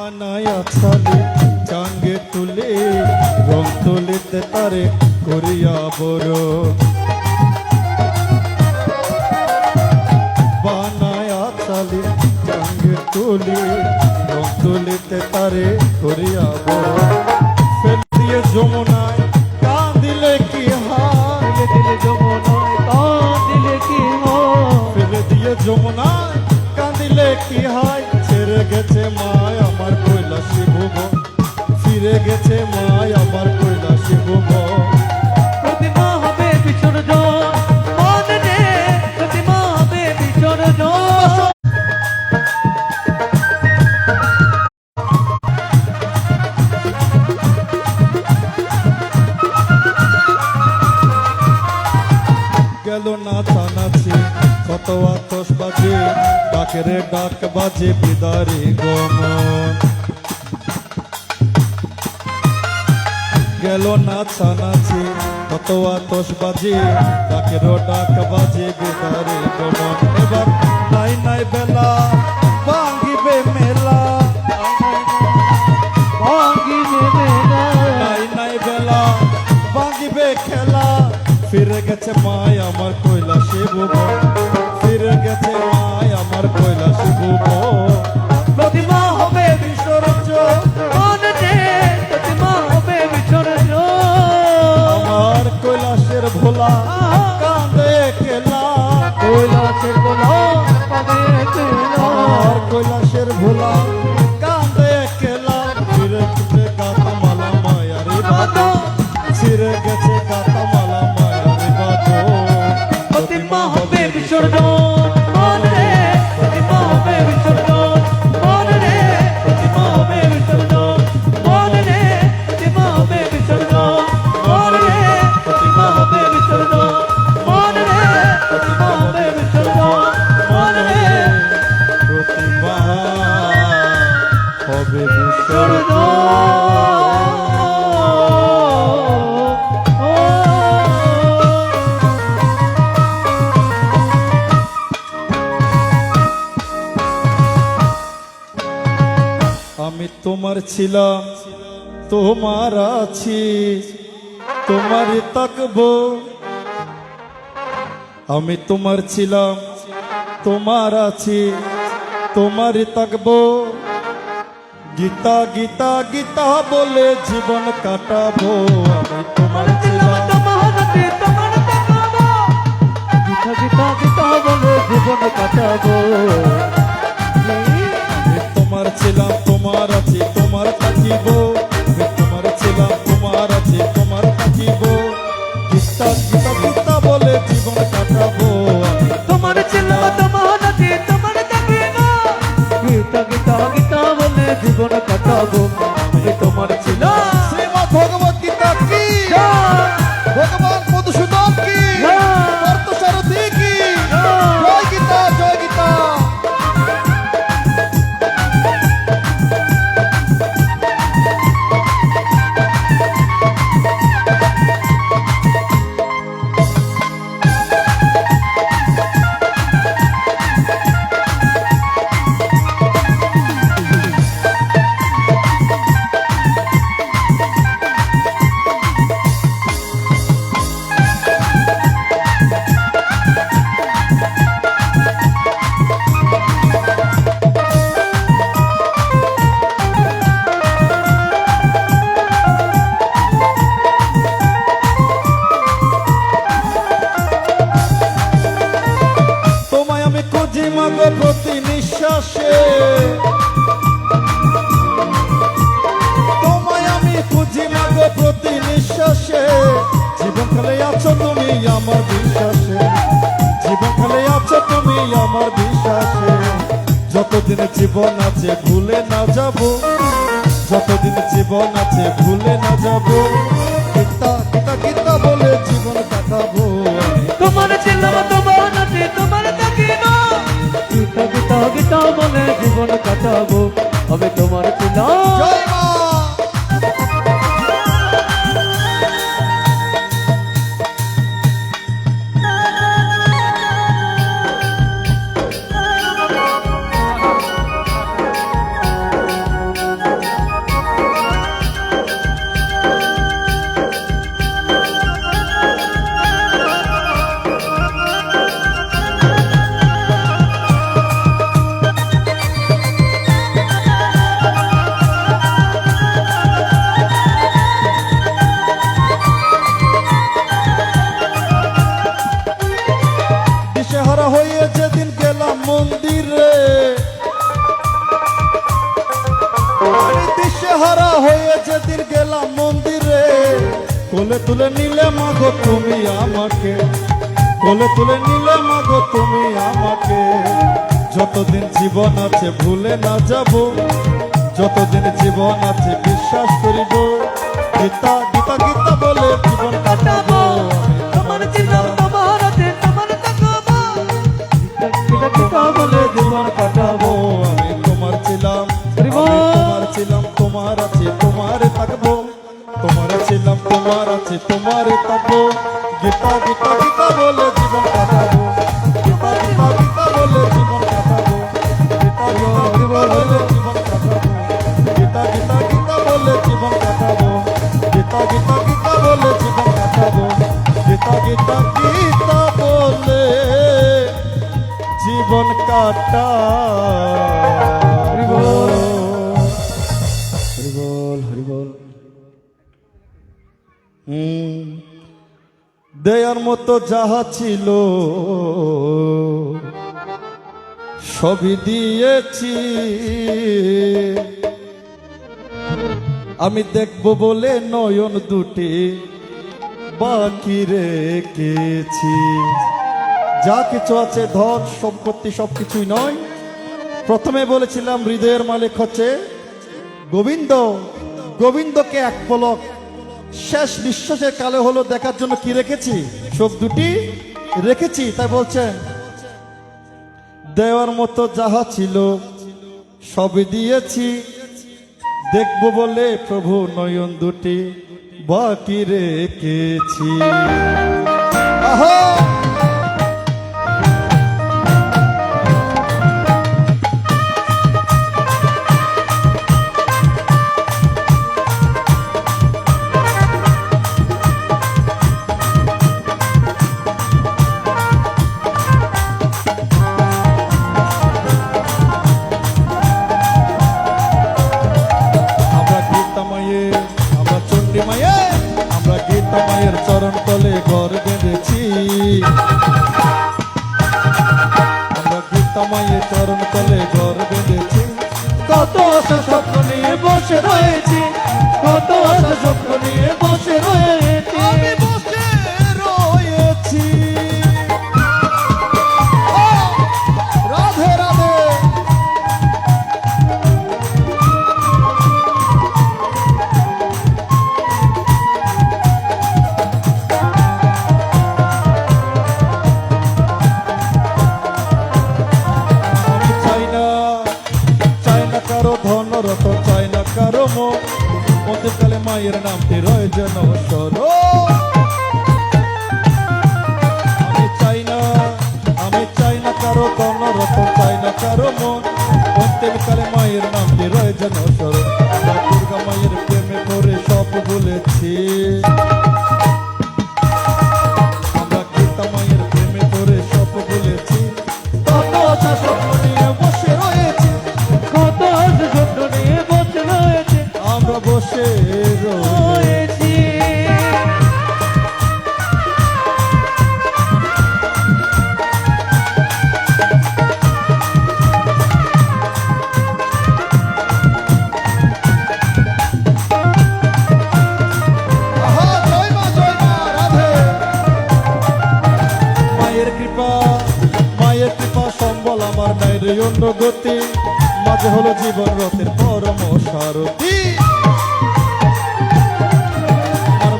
বানায়া ছালি চাঙ্গে তুলে রং তুলিতে তারে করিয়া বড় বানায়া ছালি চাঙ্গে তুলে রং তুলিতে তারে করিয়া বড় ফেল দিয়ে যমুনায় কাঁদিলে কি হয় দিলে যমুনায় কাঁদিলে কি হয় ফেলে দিয়ে যমুনায় কাঁদিলে কি হয় ছেড়ে গেছে মায় আমার কৈলাসী ভুবন ফিরে গেছে মায় আমার কৈলাসী ভুবন প্রতিমা হবে বিসর্জন মনে নে প্রতিমা হবে বিসর্জন গেল নাচানাচি কত আতশবাজি ডাকের ডাক বাজে বিদারি গমন গেল নাচানাচি কত আতশবাজি ডাকের ডাক বাজে বিদারি গমন এবার নাই নাই বেলা ভাঙিবে মেলা ভাঙিবে মেলা নাই নাই বেলা ভাঙিবে খেলা ফিরে গেছে মায় আমার কৈলাসী ভুবন ফিরে গেছে মায় আমার কৈলাসী ভুবন প্রতিমা হবে বিসর্জন মনে নে প্রতিমা হবে বিসর্জন আমার কৈলাসের ভোলা কাঁদে কেলা কৈলাসের গোলা পাবে কেলা আমার কৈলাসের ভোলা কাঁদে কেলা ফিরে গেছে গাতা মালা মায়ারি বাদো ফিরে গেছে গাতা মালা মায়ারি বাদো প্রতিমা হবে বিসর্জন মনে নে প্রতিমা হবে বিসর্জন মনে নে প্রতিমা হবে বিসর্জন মনে নে প্রতিমা হবে বিসর্জন মনে নে প্রতিমা হবে বিসর্জন মনে নে প্রতিমা হবে বিসর্জন মনে নে প্রতিমা হবে বিসর্জন আমি তোমার ছিলাম তোমার আছি তোমারই তাকবো আমি তোমার ছিলাম তোমার আছি তোমারই তাকবো গীতা গীতা গীতা বলে জীবন কাটাবো আমি তোমার ছিলাম গীতা গীতা গীতা বলে জীবন কাটাবো আমি তোমার ছিলাম তোমার আছি তোমার থাকিব আমি তোমার ছিলাম তোমার আছি তোমার থাকিব গীতা গীতা গীতা বলে জীবন কাটাবো আমি তোমার ছিলাম তোমার আছে তোমার থাকিব গীতা গীতা গীতা বলে জীবন কাটাবো আমি তোমার ছিলাম শ্রীমদ্ ভগবত গীতা কি ভগবান মধুসূদন কি পার্থসারথী কি জয় গীতা জয় গীতা তোমায় আমি খুঁজি মাগো প্রতি নিঃশ্বাসে তোমায় আমি খুঁজি মাগো প্রতি নিঃশ্বাসে জীবন খেলে আছো তুমি আমার বিশ্বাসে জীবন খেলে আছো তুমি আমার বিশ্বাসে যতদিন জীবন আছে ভুলে না যাব যতদিন জীবন আছে ভুলে না যাব গীতা গীতা গীতা বলে জীবন কাটাবো আমি তোমার ছিলাম তোমার আছে তোমার থাকিব গীতা গীতা গীতা বলে জীবন কাটাবো আমি তোমার ছিলাম জয় মা হারা হয়ে যেদিন গেলাম মন্দিরে, কোলে তুলে নিলে মাগো তুমি আমাকে, কোলে তুলে নিলে মাগো তুমি আমাকে। যতদিন জীবন আছে ভুলে না যাব, যতদিন জীবন আছে বিশ্বাস করিব। গীতা গীতা গীতা বলে জীবন কাটাবো, তোমার ছিলাম তোমার হাতে তোমার তাকাবো, গীতা গীতা বলে জীবন কাটাবো। আমি তোমার ছিলাম, আমি তোমার ছিলাম, তোমার আছে তোমারে থাকবো, তোমার ছিলাম তোমার আছে তোমারে থাকবো। গীতা গীতা গীতা বলে জীবন কাটাবো, গীতা গীতা গীতা বলে জীবন কাটাবো, গীতা গীতা গীতা বলে জীবন কাটাবো, গীতা গীতা গীতা বলে জীবন কাটাবো, গীতা গীতা গীতা বলে জীবন কাটাবো। হরিবল হরিবল। দেয়ার মতো যাহা ছিল সবই দিয়েছি, আমি দেখব বলে নয়ন দুটি বাকি রেখেছি। যা কিছু আছে ধন সম্পত্তি সবকিছুই নয়, প্রথমে বলেছিলাম হৃদয়ের মালিক হচ্ছে গোবিন্দ। গোবিন্দকে এক পলক শেষ নিঃশ্বাসের কালে হলো দেখার জন্য কি রেখেছি? চোখ দুটি রেখেছি। তাই বলছেন দেওয়ার মতো যাহা ছিল সবই দিয়েছি, দেখব বলে প্রভু নয়ন দুটি বাকি রেখেছি। আহা আমরা গীতা মায়ের চরণ তলে ঘর বেঁধেছি, আমরা গীতা মায়ের চরণ তলে ঘর বেঁধেছি। কত আশা স্বপ্ন নিয়ে বসে রয়েছি, কত আশা স্বপ্ন নিয়ে বসে রয়েছি, আমি বসে রয়েছি। রাধে রাধে। ধনরত চাই না কারো মধ্যকালে মায়ের নামটি রয় যেন সর। আমি চাই না কারো ধনরত চাই না কারো মধ্যকালে মায়ের নামটি রয় যেন সর। দুর্গা মায়ের প্রেমে পড়ে সব বলেছি, আমরা গীতা মায়ের প্রেমে পড়ে সব বলেছি। কত আশা স্বপ্ন নিয়ে বসে রয়েছি, কত আশা স্বপ্ন নিয়ে বসে রয়েছি, আমরা বসে রয়েছি। মায়ের কৃপা সম্বল আমার নাই রে অন্য গতি, মাঝে হলো জীবন রথের পরম সারথি। আর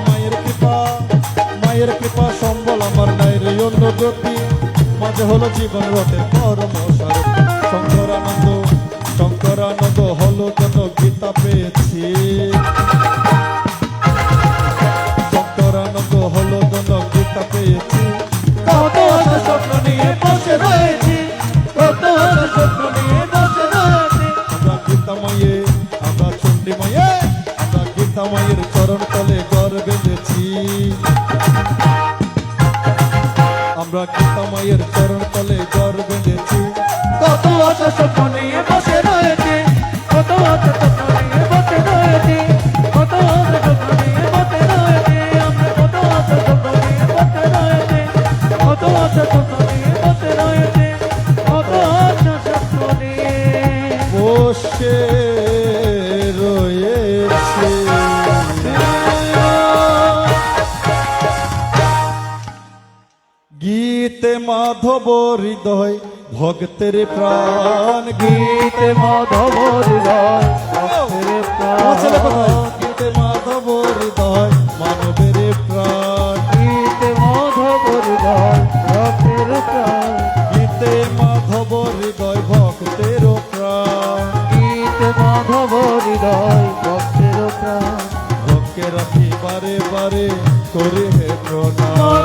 মায়ের কৃপা সম্বল আমার নাই রে অন্য গতি, মাঝে হলো জীবন রথের পরম সারথি। শঙ্করানন্দ হলো যেন গীতা পেয়েছি, শঙ্করানন্দ হলো যেন গীতা পেয়েছি। কত আশা স্বপ্ন নিয়ে বসে রয়েছি, কত আশা স্বপ্ন নিয়ে বসে রয়েছি, আমরা গীতা মায়ে, আমরা চণ্ডী মায়ে, আমরা গীতা মায়ের চরণ তলে ঘর বেঁধেছি, আমরা গীতা মায়ের চরণ তলে ঘর বেঁধেছি। কত আশা স্বপ্ন নিয়ে বসে রয়েছি, কত আশা স্বপ্ন নিয়ে বসে রয়েছি, কত আশা স্বপ্ন নিয়ে বসে রয়েছি, আমরা কত আশা স্বপ্ন নিয়ে বসে রয়েছি, কত আশা স্বপ্ন নিয়ে বসে রয়েছি, কত আশা স্বপ্ন নিয়ে বসে রয়ে মাধব হৃদয় ভক্তের প্রাণ গীতে মাধব হৃদয় ভক্তের আমার ছেলে কোথায়? প্রাণ গীতে মাধব হৃদয় মানবের প্রাণ গীতে মাধব হৃদয় ভক্তের প্রাণ গীতে মাধব হৃদয় ভক্তের প্রাণ গীতে মাধব হৃদয় ভক্তের প্রাণ ভক্তে রাখি বারে বারে করে হে প্রণাম